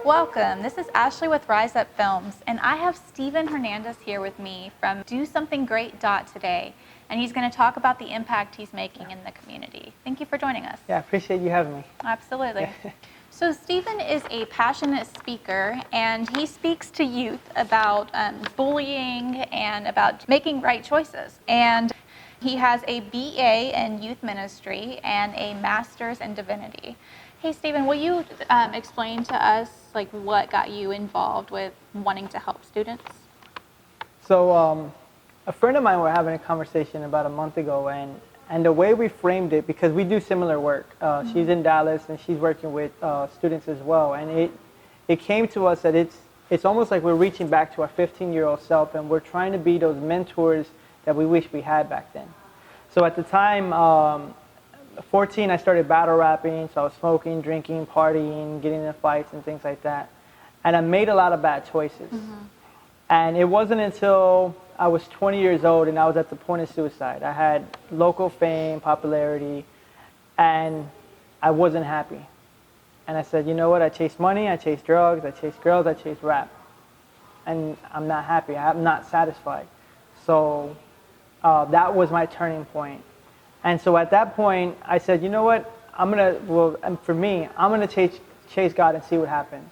Welcome. This is Ashley with Riseup Films, and I have Stephen Hernandez here with me from Do Something Great today, and he's going to talk about the impact he's making in the community. Thank you for joining us. Yeah, I appreciate you having me. Absolutely. So Stephen is a passionate speaker, and he speaks to youth about bullying and about making right choices. And he has a BA in youth ministry and a Master's in Divinity. Hey Stephen, will you explain to us like what got you involved with wanting to help students? So a friend of mine were having a conversation about a month ago, and the way we framed it, because we do similar work. She's in Dallas and she's working with students as well, and it came to us that it's almost like we're reaching back to our 15-year-old self, and we're trying to be those mentors that we wish we had back then. So at the time, 14, I started battle rapping, so I was smoking, drinking, partying, getting into fights and things like that. And I made a lot of bad choices. And it wasn't until I was 20 years old and I was at the point of suicide. I had local fame, popularity, and I wasn't happy. And I said, you know what, I chased money, I chased drugs, I chased girls, I chased rap. And I'm not happy, I'm not satisfied. So that was my turning point. And so at that point, I said, you know what, for me, I'm gonna chase God and see what happens.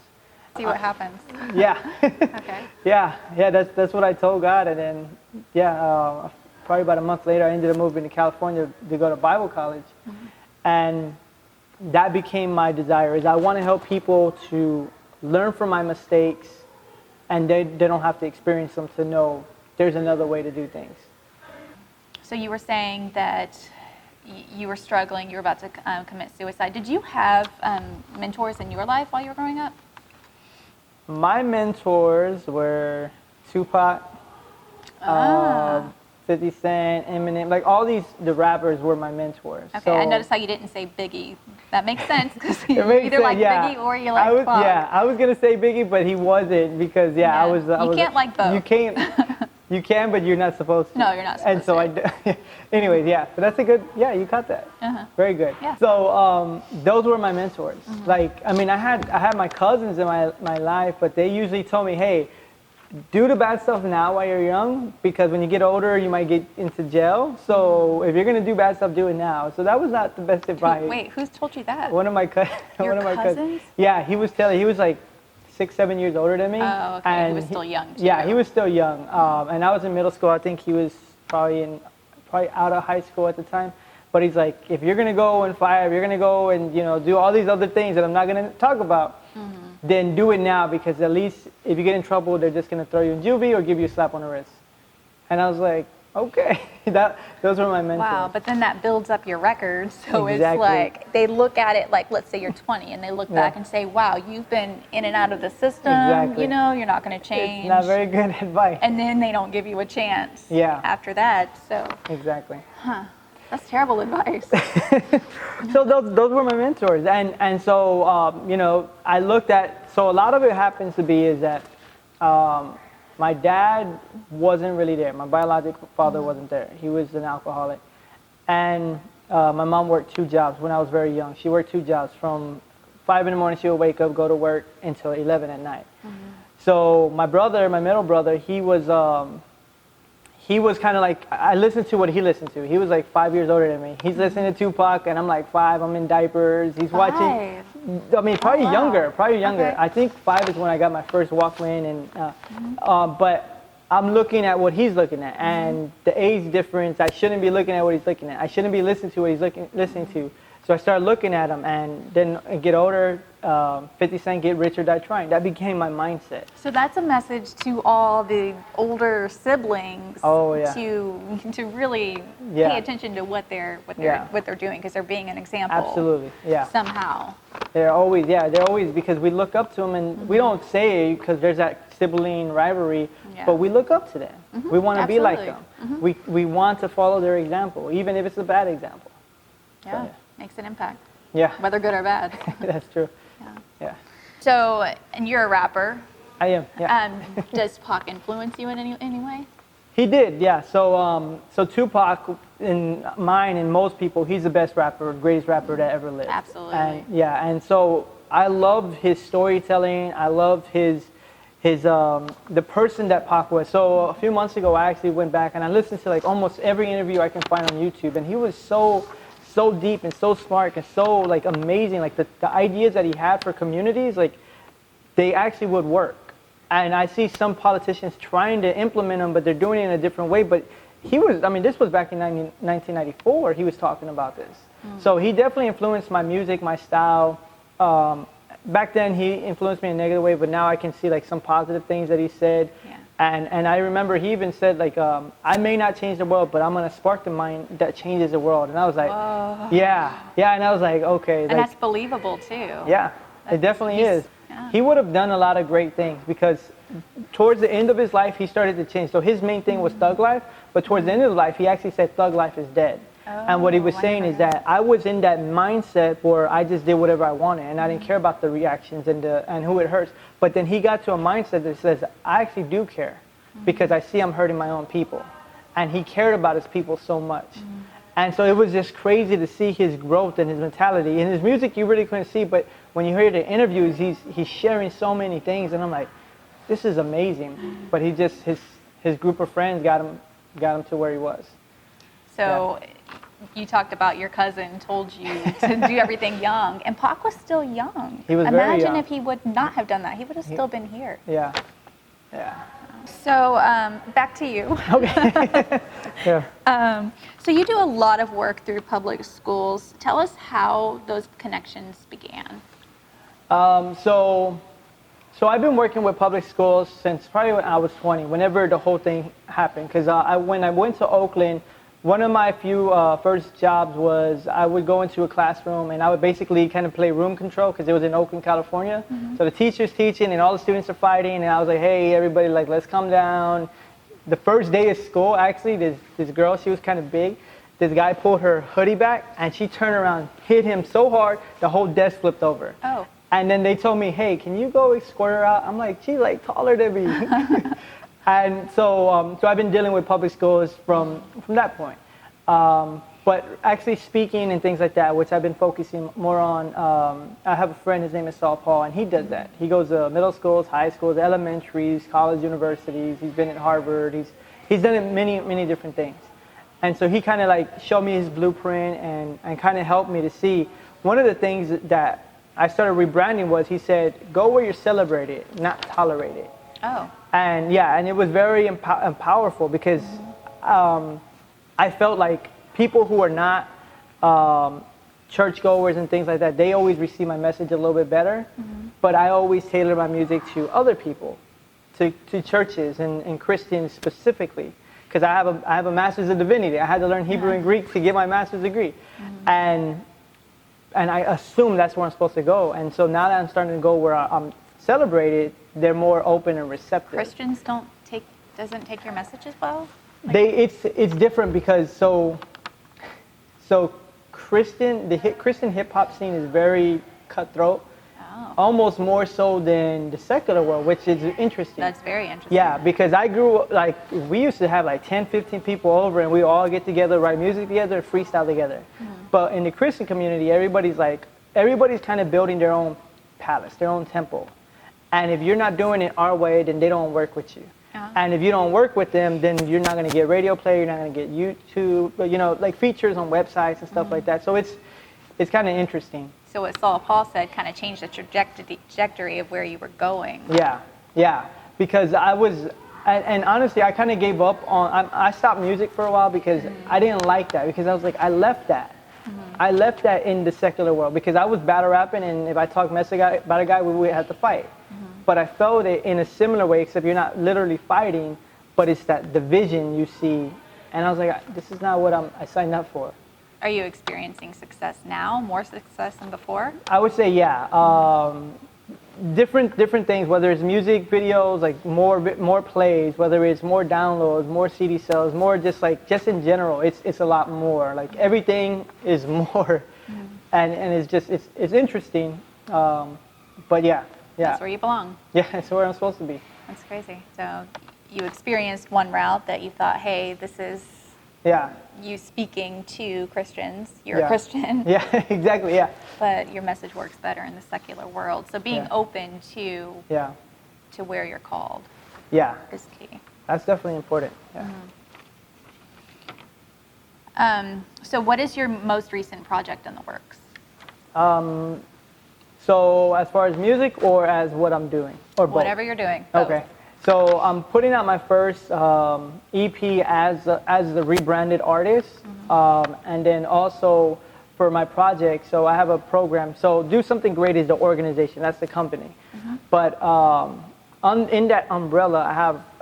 See what happens. Yeah. Okay. Yeah, that's what I told God. And then, probably about a month later, I ended up moving to California to go to Bible college. And that became my desire, is I want to help people to learn from my mistakes, and they don't have to experience them to know there's another way to do things. So you were saying that you were struggling, you were about to commit suicide. Did you have mentors in your life while you were growing up? My mentors were Tupac, 50 Cent, Eminem, like all the rappers were my mentors. Okay, so, I noticed how you didn't say Biggie. That makes sense, because you makes either sense, like yeah. Biggie or you like Tupac. Yeah, I was going to say Biggie, but he wasn't, because I was... You can't like both. You can't. You can, but you're not supposed to. No, you're not supposed to. Anyways, yeah, but that's a good, you caught that. Very good. Yeah. So those were my mentors. Like, I mean, I had my cousins in my life, but they usually told me, hey, do the bad stuff now while you're young, because when you get older, you might get into jail. So if you're going to do bad stuff, do it now. So that was not the best advice. Wait, who's told you that? One of my cousins. Your cousins? Yeah, he was like 6, 7 years older than me. Oh, okay. And he was still young, too. Yeah, he was still young. And I was in middle school. I think he was probably out of high school at the time. But he's like, if you're going to go and fire, if you're going to go and, do all these other things that I'm not going to talk about, then do it now, because at least if you get in trouble, they're just going to throw you in juvie or give you a slap on the wrist. And I was like, okay. Those were my mentors. Wow, but then that builds up your record. So Exactly. It's like, they look at it like, let's say you're 20, and they look back and say, wow, you've been in and out of the system. Exactly. You're not going to change. It's not very good advice. And then they don't give you a chance after that. So exactly. That's terrible advice. So those were my mentors. And so, I looked at, so a lot of it happens to be is that my dad wasn't really there. My biological father wasn't there. He was an alcoholic. And my mom worked 2 jobs when I was very young. She worked 2 jobs. From 5 in the morning, she would wake up, go to work until 11 at night. So my middle brother, he was kind of like, I listened to what he listened to. He was like 5 years older than me. He's listening to Tupac, and I'm like 5, I'm in diapers. He's watching, probably younger. Okay. I think 5 is when I got my first Walkman, and but I'm looking at what he's looking at, and the age difference, I shouldn't be looking at what he's looking at. I shouldn't be listening to what he's listening to. So I started looking at him, and then I get older, 50 Cent, Get Rich or Die Trying. That became my mindset. So that's a message to all the older siblings to really pay attention to what they're doing, because they're being an example. Absolutely, yeah. Somehow. They're always, because we look up to them, and we don't say it because there's that sibling rivalry, but we look up to them. We want to be like them. We want to follow their example, even if it's a bad example. Yeah. Makes an impact. Yeah. Whether good or bad. That's true. Yeah. So, and you're a rapper. I am, yeah. Does Pac influence you in any way? He did, yeah. So Tupac, in mine and most people, he's the best rapper, greatest rapper that ever lived. Absolutely. And, and so I love his storytelling. I love his the person that Pac was. So a few months ago, I actually went back and I listened to like almost every interview I can find on YouTube, and he was so deep and so smart and so like amazing. Like the ideas that he had for communities, like they actually would work. And I see some politicians trying to implement them, but they're doing it in a different way. But he was, I mean, this was back in 1994. He was talking about this. So he definitely influenced my music, my style. Back then, he influenced me in a negative way, but now I can see like some positive things that he said. Yeah. And I remember he even said like, I may not change the world, but I'm gonna spark the mind that changes the world. And I was like, Whoa. yeah. And I was like, okay. And like, that's believable too. Yeah, it definitely is. Yeah. He would have done a lot of great things because towards the end of his life, he started to change. So his main thing was thug life, but towards the end of his life, he actually said thug life is dead. And what he was saying is that I was in that mindset where I just did whatever I wanted and I didn't care about the reactions and who it hurts. But then he got to a mindset that says, I actually do care because I see I'm hurting my own people. And he cared about his people so much. And so it was just crazy to see his growth and his mentality. In his music, you really couldn't see, but when you hear the interviews, he's sharing so many things. And I'm like, this is amazing. But he just, his group of friends got him to where he was. So you talked about your cousin told you to do everything young, and Pac was still young. He was very young. Imagine if he would not have done that. He would have still been here. Yeah. So back to you. Okay. Yeah. So you do a lot of work through public schools. Tell us how those connections began. So I've been working with public schools since probably when I was 20, whenever the whole thing happened. Because when I went to Oakland, one of my few first jobs was I would go into a classroom and I would basically kind of play room control because it was in Oakland, California. So the teacher's teaching and all the students are fighting, and I was like, hey, everybody, like, let's calm down. The first day of school, actually, this girl, she was kind of big. This guy pulled her hoodie back and she turned around, hit him so hard, the whole desk flipped over. Oh. And then they told me, hey, can you go escort her out? I'm like, she's like taller than me. And so I've been dealing with public schools from that point. But actually speaking and things like that, which I've been focusing more on, I have a friend, his name is Saul Paul, and he does that. He goes to middle schools, high schools, elementaries, college, universities. He's been at Harvard. He's done it many different things. And so he kind of like showed me his blueprint and kind of helped me to see. One of the things that I started rebranding was he said, go where you're celebrated, not tolerated. Oh. And yeah, and it was very powerful because I felt like people who are not churchgoers and things like that, they always receive my message a little bit better. But I always tailor my music to other people, to churches and Christians specifically. Because I have a Master's of Divinity. I had to learn Hebrew and Greek to get my master's degree. And I assume that's where I'm supposed to go. And so now that I'm starting to go where I'm celebrated, they're more open and receptive. Christians doesn't take your message as well? It's different because so Christian hip hop scene is very cutthroat. Oh. Almost more so than the secular world, which is interesting. That's very interesting. Yeah, because I grew up, like, we used to have like 10, 15 people over and we all get together, write music together, freestyle together. But in the Christian community, everybody's kind of building their own palace, their own temple. And if you're not doing it our way, then they don't work with you. And if you don't work with them, then you're not going to get radio play, you're not going to get YouTube, you know, like features on websites and stuff like that. So it's kind of interesting. So what Saul Paul said kind of changed the trajectory of where you were going. Yeah. Because I was, and honestly, I kind of gave up on, I stopped music for a while because I didn't like that. Because I was like, I left that. I left that in the secular world because I was battle rapping, and if I talked mess about a guy, we would have to fight. But I felt it in a similar way, except you're not literally fighting, but it's that division you see. And I was like, this is not what I signed up for. Are you experiencing success now, more success than before? I would say, yeah. Different things, whether it's music videos, like more plays, whether it's more downloads, more CD sales, more just in general, it's a lot more. Like everything is more, and it's interesting. But yeah. That's where you belong. Yeah, that's where I'm supposed to be. That's crazy. So you experienced one route that you thought, hey, this is you speaking to Christians. You're a Christian. Yeah, exactly, yeah. but your message works better in the secular world. So being open to where you're called is key. That's definitely important. So what is your most recent project in the works? So as far as music or as what I'm doing? Or both? Whatever you're doing. Both. Okay. So I'm putting out my first EP as the rebranded artist. And then also for my project, so I have a program. So Do Something Great is the organization, that's the company. But in that umbrella, I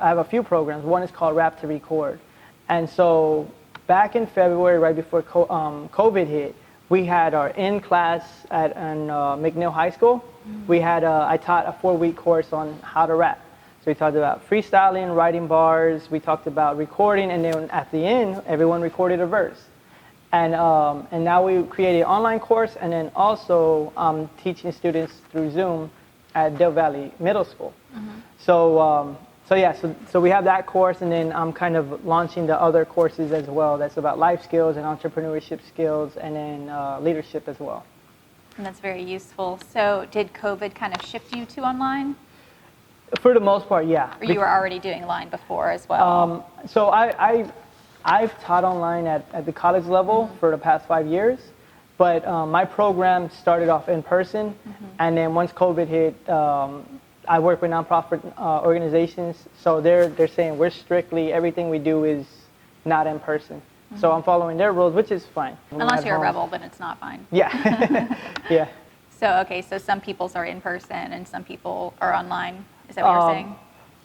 have a few programs. One is called Rap to Record. And so back in February, right before COVID hit, we had our in-class at McNeil High School. I taught a 4-week course on how to rap. So we talked about freestyling, writing bars, we talked about recording, and then at the end, everyone recorded a verse. And now we created an online course, and then also teaching students through Zoom at Del Valley Middle School. So we have that course, and then I'm kind of launching the other courses as well. That's about life skills and entrepreneurship skills, and then leadership as well. And that's very useful. So did COVID kind of shift you to online? For the most part, yeah. Or you were already doing online before as well? So I've taught online at the college level for the past 5 years, but my program started off in person, and then once COVID hit, I work with nonprofit organizations, so they're saying we're strictly, everything we do is not in person. So I'm following their rules, which is fine. Unless you're a rebel, then it's not fine. Yeah, yeah. So some people's are in person and some people are online. Is that what you're saying?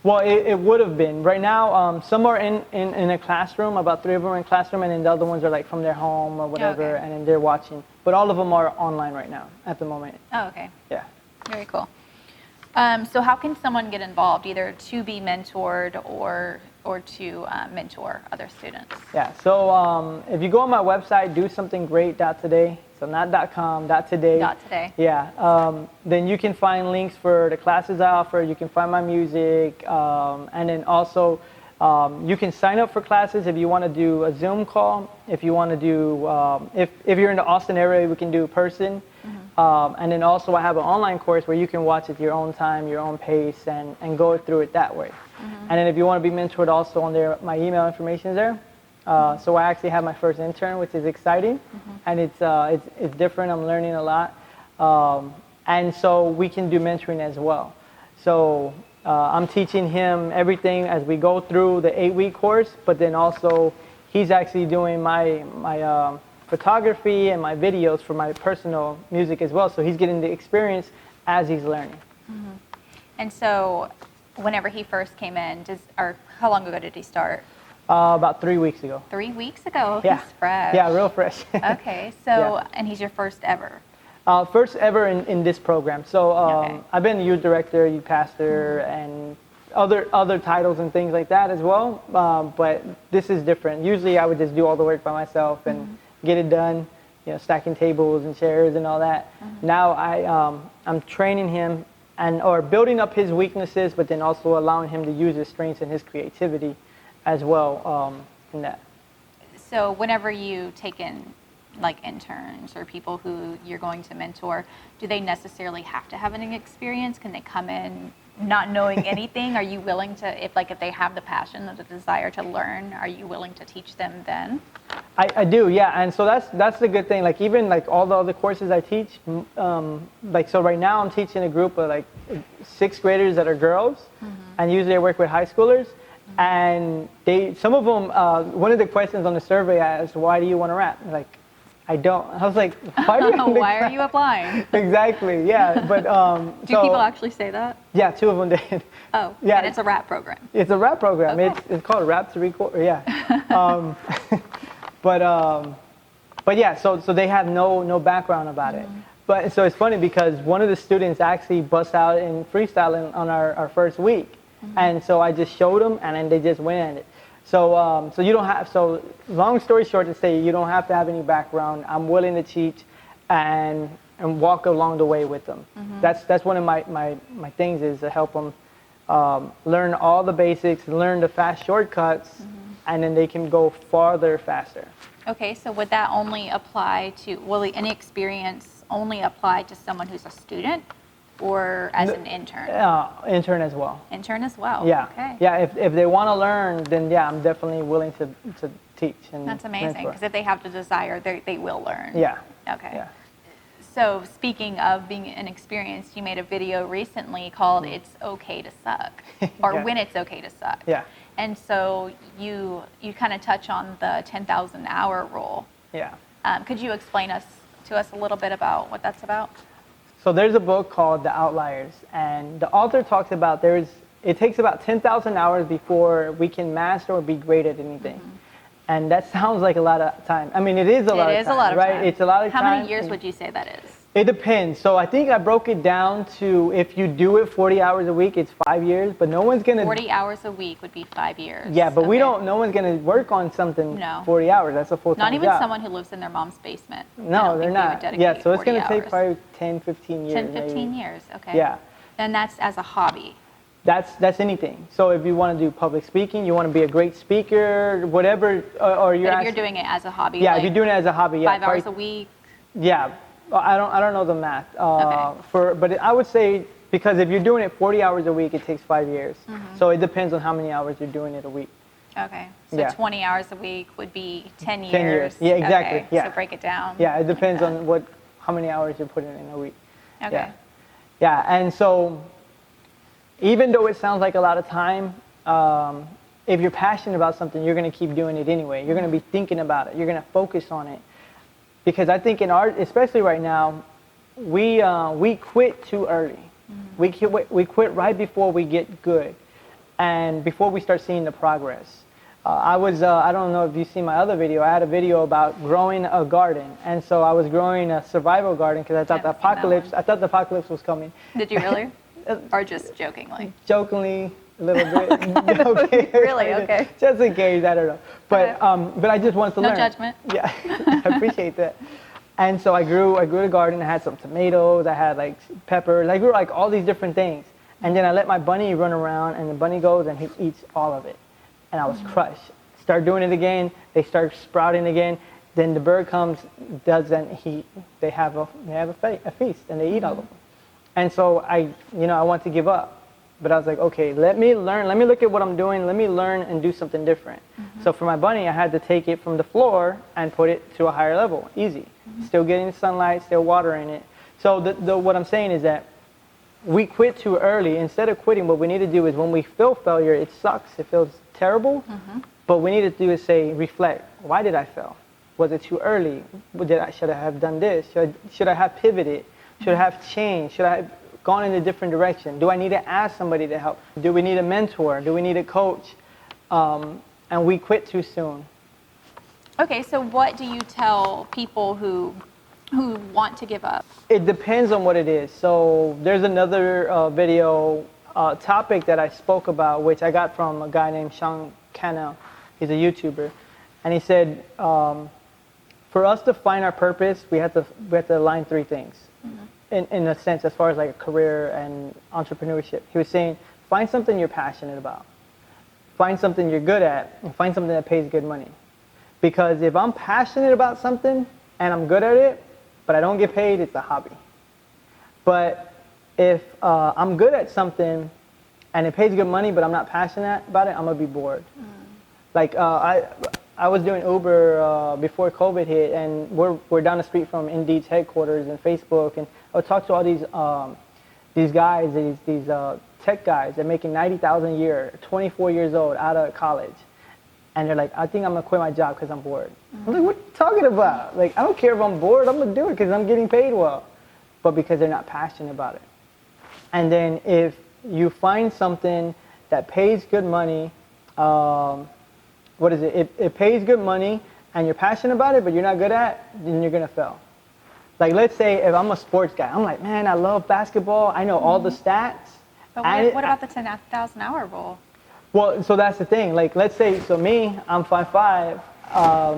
Well, it would have been. Right now, some are in a classroom, about 3 of them are in classroom, and then the other ones are like from their home or whatever, and then they're watching. But all of them are online right now at the moment. Oh, okay. Yeah. Very cool. So how can someone get involved, either to be mentored or to mentor other students? Yeah, so if you go on my website, dosomething.great.today, so not .com, .today. .today. Yeah, then you can find links for the classes I offer, you can find my music, and then also you can sign up for classes if you want to do a Zoom call, if you want to do, if you're in the Austin area, we can do person. And then also I have an online course where you can watch at your own time, your own pace, and go through it that way. And then if you want to be mentored also on there, my email information is there. So I actually have my first intern, which is exciting, and it's different. I'm learning a lot, and so we can do mentoring as well. So I'm teaching him everything as we go through the 8-week course, but then also he's actually doing my photography and my videos for my personal music as well. So he's getting the experience as he's learning. And so whenever he first came in, how long ago did he start? About 3 weeks ago. 3 weeks ago? Yeah. He's fresh. Yeah, real fresh. Okay, so, and he's your first ever? First ever in this program. So I've been youth director, youth pastor, and other titles and things like that as well. But this is different. Usually I would just do all the work by myself and get it done, stacking tables and chairs and all that. Now I'm training him or building up his weaknesses, but then also allowing him to use his strengths and his creativity as well in that. So whenever you take in like interns or people who you're going to mentor, do they necessarily have to have any experience? Can they come in not knowing anything? Are you willing to, if they have the passion or the desire to learn, are you willing to teach them then? I do, yeah, and so that's the good thing. Like even all the other courses I teach, so right now I'm teaching a group of 6th graders that are girls, and usually I work with high schoolers, and some of them, one of the questions on the survey asked, "Why do you want to rap?" I don't. I was like, why do you? Why are you applying? Exactly. Yeah. But do people actually say that? Yeah, 2 of them did. Oh. Yeah. And it's a rap program. It's a rap program. Okay. It's called Rap to Record. Yeah. But yeah. So they have no background about it. But so it's funny because one of the students actually busts out in freestyling on our first week, and so I just showed them, and then they just went at it. So you don't have, so long story short to say, you don't have to have any background. I'm willing to teach and walk along the way with them. That's one of my things is to help them learn all the basics, learn the fast shortcuts, and then they can go farther faster. Okay, so would that only apply to, will any experience only apply to someone who's a student or as an intern? Intern as well. Intern as well. Yeah. Okay. Yeah. If they want to learn, then yeah, I'm definitely willing to teach and That's amazing, mentor. because if they have the desire, they will learn. Yeah. Okay. Yeah. So speaking of being inexperienced, you made a video recently called "It's Okay to Suck," or Yeah. "When It's Okay to Suck." Yeah. And so you kind of touch on the 10,000 hour rule. Yeah. Could you explain to us a little bit about what that's about? So there's a book called The Outliers, and the author talks about it takes about 10,000 hours before we can master or be great at anything. Mm-hmm. And that sounds like a lot of time. I mean, it is a lot of time. It is a lot of right? time. It's a lot of time. How many years would you say that is? It depends. So I think I broke it down to, if you do it 40 hours a week, it's 5 years, but no one's going to... 40 hours a week would be 5 years. Yeah, but Okay. no one's going to work on something No. 40 hours. That's a full-time Not even job. someone who lives in their mom's basement. I No, don't they're think they would not. dedicate Yeah, so it's 40 going to take hours. probably 10, 15 years. 10, 15 maybe. years, okay. Yeah. And that's as a hobby. That's anything. So if you want to do public speaking, you want to be a great speaker, whatever, or you're But if you're doing it as a hobby, yeah, like if you're doing it as a hobby, yeah, 5 hours a probably- week, Yeah, I don't know the math. Okay. But I would say, because if you're doing it 40 hours a week, it takes 5 years. Mm-hmm. So it depends on how many hours you're doing it a week. okay. So Yeah. 20 hours a week would be 10 years. 10 years. Yeah, exactly. Okay. Yeah. So break it down. Yeah, it depends that. on how many hours you're putting in a week. Okay. Yeah. Yeah, and so even though it sounds like a lot of time, if you're passionate about something, you're going to keep doing it anyway. You're going to be thinking about it. You're going to focus on it. Because I think in art, especially right now, we quit too early. We quit right before we get good, and before we start seeing the progress. I don't know if you've seen my other video. I had a video about growing a garden, and so I was growing a survival garden because I thought the apocalypse was coming. Did you really? Or just jokingly? Jokingly, a little bit. Okay. Really? Okay. Just in case, I don't know. But but I just wanted to No learn. judgment. Yeah, I appreciate that. And so I grew a garden. I had some tomatoes. I had like peppers. I grew like all these different things. And then I let my bunny run around, and the bunny goes and he eats all of it. And I was crushed. Start doing it again. They start sprouting again. Then the bird comes, they have a feast, and they eat all of them. And so I want to give up. But I was like, okay, let me learn. Let me look at what I'm doing. Let me learn and do something different. So for my bunny, I had to take it from the floor and put it to a higher level. Easy. Still getting sunlight, still watering it. So what I'm saying is that we quit too early. Instead of quitting, what we need to do is when we feel failure, it sucks. It feels terrible. But what we need to do is say, reflect. Why did I fail? Was it too early? Should I have done this? Should I have pivoted? Should I have changed? Should I have gone in a different direction? Do I need to ask somebody to help? Do we need a mentor? Do we need a coach? And we quit too soon. Okay, so what do you tell people who want to give up? It depends on what it is. So there's another video topic that I spoke about, which I got from a guy named Sean Cannell. He's a YouTuber. And he said, for us to find our purpose, we have to align three things. In a sense, as far as like a career and entrepreneurship. He was saying, find something you're passionate about. Find something you're good at, and find something that pays good money. Because if I'm passionate about something and I'm good at it, but I don't get paid, it's a hobby. But if I'm good at something and it pays good money, but I'm not passionate about it, I'm gonna be bored. Like I was doing Uber before COVID hit, and we're down the street from Indeed's headquarters and Facebook, and I would talk to all these guys, these tech guys. They're making $90,000 a year, 24 years old, out of college, and they're like, I think I'm gonna quit my job because I'm bored. I'm like, what are you talking about? Like, I don't care if I'm bored. I'm gonna do it because I'm getting paid well, but because they're not passionate about it. And then if you find something that pays good money, what is it? It pays good money and you're passionate about it, but you're not good at it, then you're gonna fail. Like, let's say if I'm a sports guy, I'm like, man, I love basketball. I know all the stats. But what about the 10,000 hour rule? Well, so that's the thing. Like, let's say, so me, I'm 5'5".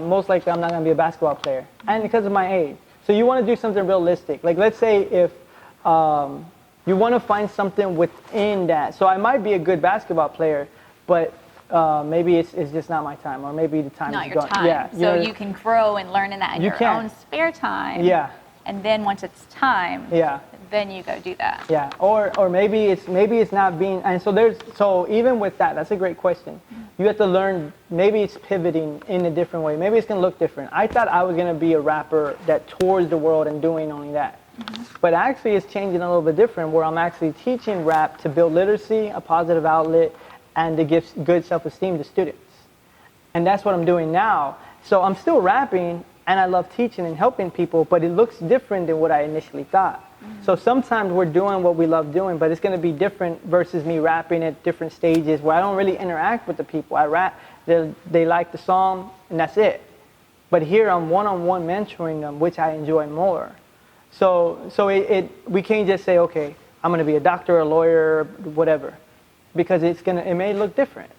Most likely I'm not gonna be a basketball player. And because of my age. So you wanna do something realistic. Like, let's say if you wanna find something within that. So I might be a good basketball player, but maybe it's just not my time, or maybe the time Not is your gone. time. Yeah, So you can grow and learn in that in your own spare time. Yeah. and then once it's time, Yeah. then you go do that. Yeah, or maybe it's not being, and so even with that, that's a great question. You have to learn, maybe it's pivoting in a different way. Maybe it's gonna look different. I thought I was gonna be a rapper that tours the world and doing only that. But actually it's changing a little bit different, where I'm actually teaching rap to build literacy, a positive outlet, and to give good self-esteem to students. And that's what I'm doing now. So I'm still rapping, and I love teaching and helping people, but it looks different than what I initially thought. So sometimes we're doing what we love doing, but it's going to be different versus me rapping at different stages where I don't really interact with the people. I rap, they like the song, and that's it. But here I'm one-on-one mentoring them, which I enjoy more. So we can't just say, okay, I'm going to be a doctor, a lawyer, whatever, because it may look different.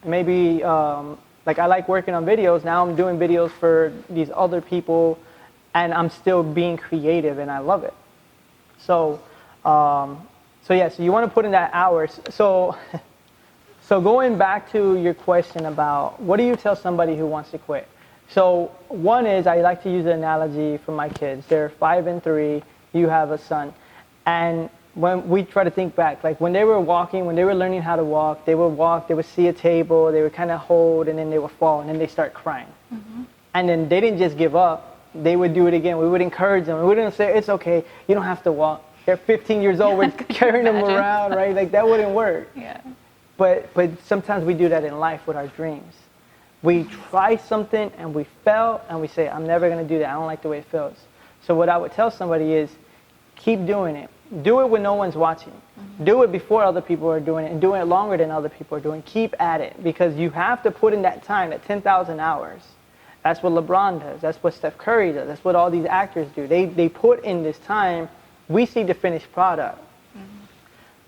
Maybe like I like working on videos. Now I'm doing videos for these other people, and I'm still being creative, and I love it. So yeah, so you want to put in that hours. So going back to your question about what do you tell somebody who wants to quit? So one is, I like to use the analogy for my kids. They're 5 and 3. You have a son. And when we try to think back, like when they were walking, when they were learning how to walk, they would see a table, they would kind of hold, and then they would fall, and then they start crying. And then they didn't just give up. They would do it again. We would encourage them. We wouldn't say, it's okay, you don't have to walk. They're 15 years old, we're carrying them around, right? Like that wouldn't work. Yeah. But sometimes we do that in life with our dreams. We try something and we fail and we say, I'm never gonna do that. I don't like the way it feels. So what I would tell somebody is, keep doing it. Do it when no one's watching. Do it before other people are doing it, and doing it longer than other people are doing. Keep at it, because you have to put in that time, that 10,000 hours. That's what LeBron does. That's what Steph Curry does. That's what all these actors do. They put in this time. We see the finished product,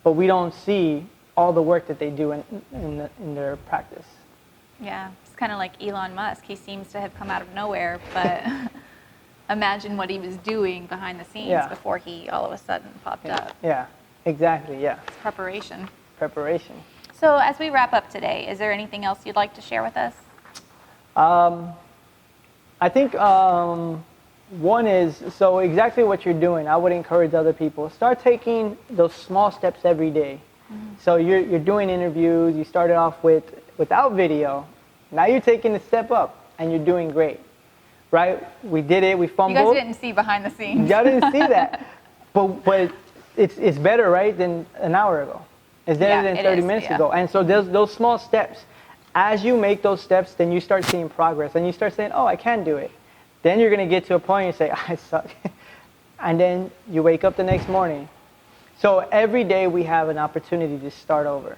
but we don't see all the work that they do in their practice. Yeah, it's kind of like Elon Musk. He seems to have come out of nowhere, but imagine what he was doing behind the scenes before he all of a sudden popped up. Yeah, exactly, yeah. It's preparation. Preparation. So as we wrap up today, is there anything else you'd like to share with us? I think one is, so exactly what you're doing, I would encourage other people. Start taking those small steps every day. So you're doing interviews, you started off without video. Now you're taking a step up and you're doing great, right? We did it, we fumbled. You guys didn't see behind the scenes. Y'all didn't see that. But it's better, right, than an hour ago. It's better than 30 minutes ago. And so there's those small steps. As you make those steps, then you start seeing progress, and you start saying, oh, I can do it. Then you're going to get to a point and say, I suck. And then you wake up the next morning. So every day we have an opportunity to start over.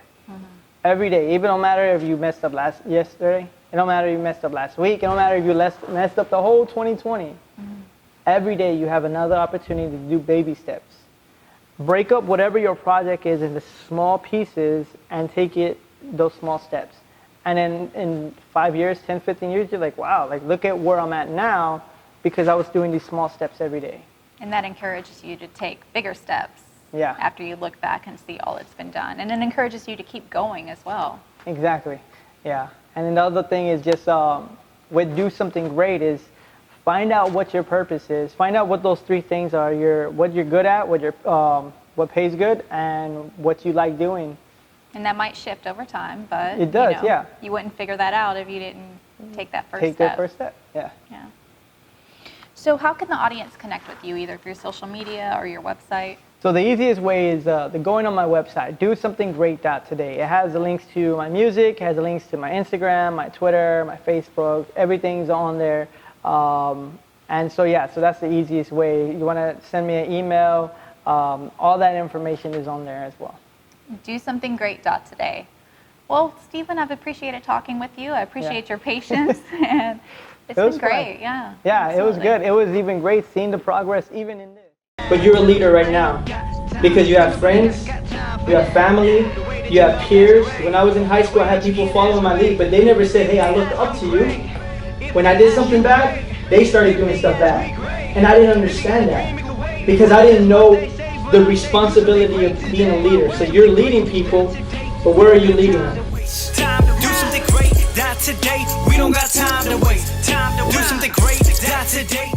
Every day. Even no matter if you messed up yesterday. It don't matter if you messed up last week. It don't matter if you messed up the whole 2020. Every day you have another opportunity to do baby steps. Break up whatever your project is into small pieces and take it those small steps. And then in 5 years, 10, 15 years, you're like, wow, like look at where I'm at now because I was doing these small steps every day. And that encourages you to take bigger steps after you look back and see all that's been done. And it encourages you to keep going as well. Exactly, yeah. And then the other thing is just, with do something great is find out what your purpose is. Find out what those 3 things are, what you're good at, what pays good, and what you like doing. And that might shift over time, but it does, you wouldn't figure that out if you didn't take that first step. Take that first step, yeah. So how can the audience connect with you, either through social media or your website? So the easiest way is going on my website, dosomethingreat.today. It has the links to my music, it has the links to my Instagram, my Twitter, my Facebook, everything's on there. And so so that's the easiest way. You want to send me an email, all that information is on there as well. DoSomethingGreat.today. Well, Stephen, I've appreciated talking with you. I appreciate your patience, and it's been great. Yeah, it was good. It was even great seeing the progress even in this. But you're a leader right now because you have friends, you have family, you have peers. When I was in high school, I had people following my lead, but they never said, hey, I looked up to you. When I did something bad, they started doing stuff bad. And I didn't understand that because I didn't know the responsibility of being a leader. So you're leading people, but where are you leading them? Time to do something great, not today. We don't got time to waste. Time to do something great, not today.